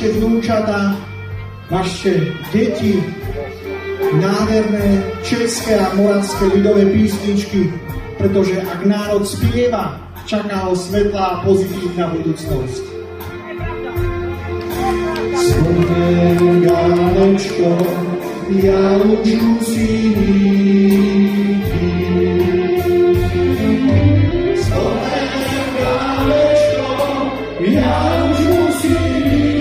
vaše vnúčata, vaše deti, nádherné české a moravské ľudové písničky, pretože ak národ spieva, čaká ho svetlá pozitívna budúcnosť. Spomenánečko, ja už musím ísť. Spomenánečko, ja už musím ísť.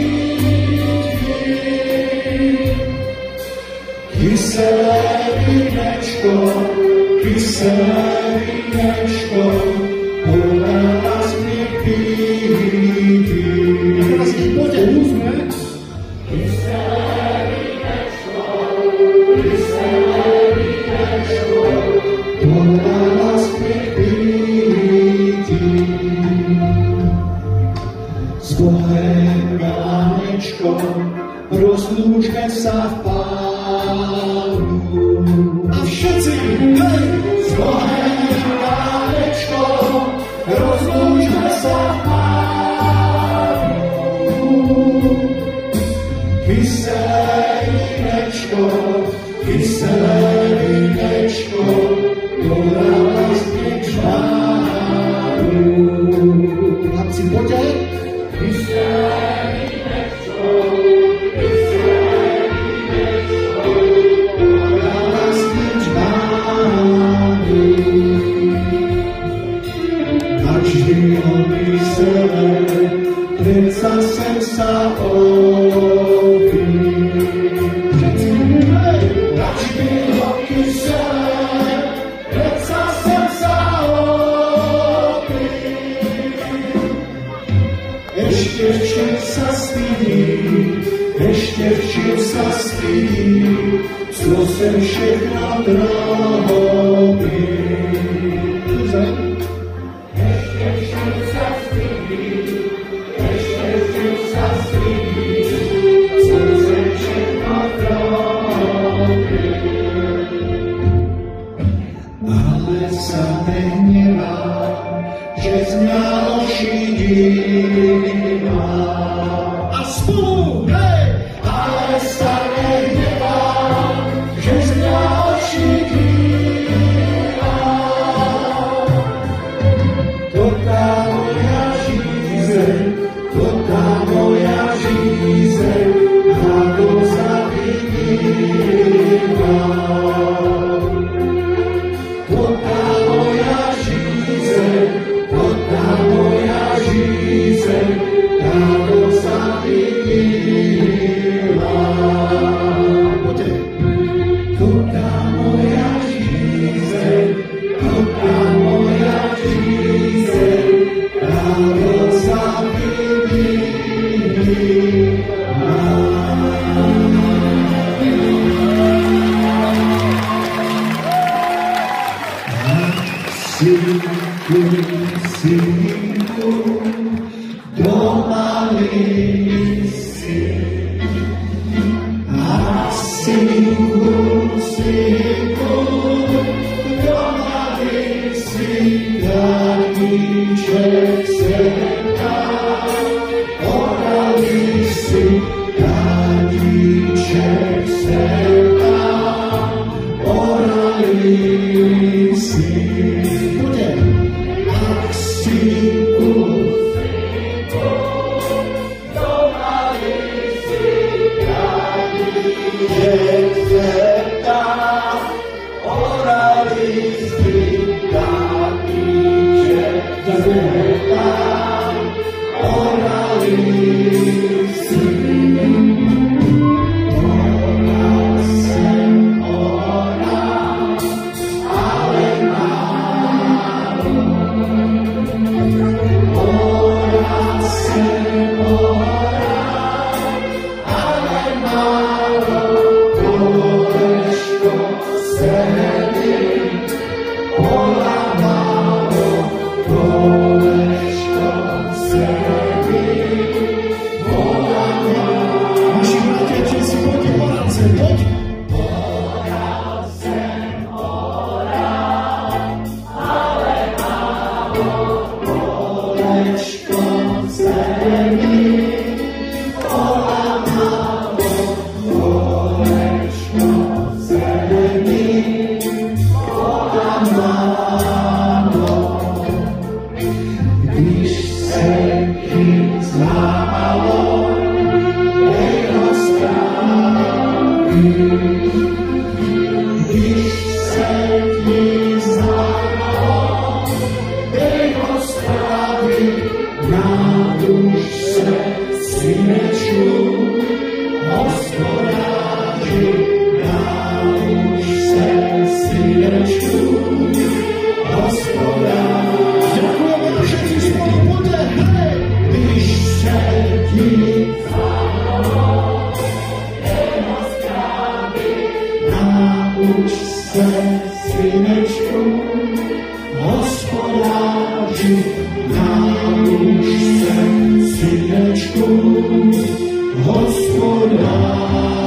Kyselé vínečko, podľa nás mne píti. A teraz ich poďte, úsme. Kyselé vínečko, podľa nás mne píti. S Bohem, Galánečko, rozlúčme sa v Pánu. A všetci, hej! S Bohem, Galánečko, rozlúčme sa v Pánu. Kyselé vínečko, to nás nečmánu. Chlapci, poďte. Kyselé vínečko, to nás nečmánu. Každého kyselé, predsa sem sa opí. Ešte v čím sa stydí, co sem všechno drobí. Ešte v čím sa stydí, co sem všechno drobí. Ale sa nehnevá, že z mňa ošidíva. A spolu, hej! Ale sa nehnevám, že z mňa ošidíva. To tá moja žízeň, ako zavidíva. To tá moja žízeň, ako zavidíva. Poďte. To tá moja žízeň, ako zavidíva. Synku, doma si. A synku, doma si. Daníček semka, orali si. Daníček semka, orali si. nauč se, synečku, hospodáři, nauč se, synečku, hospodáři.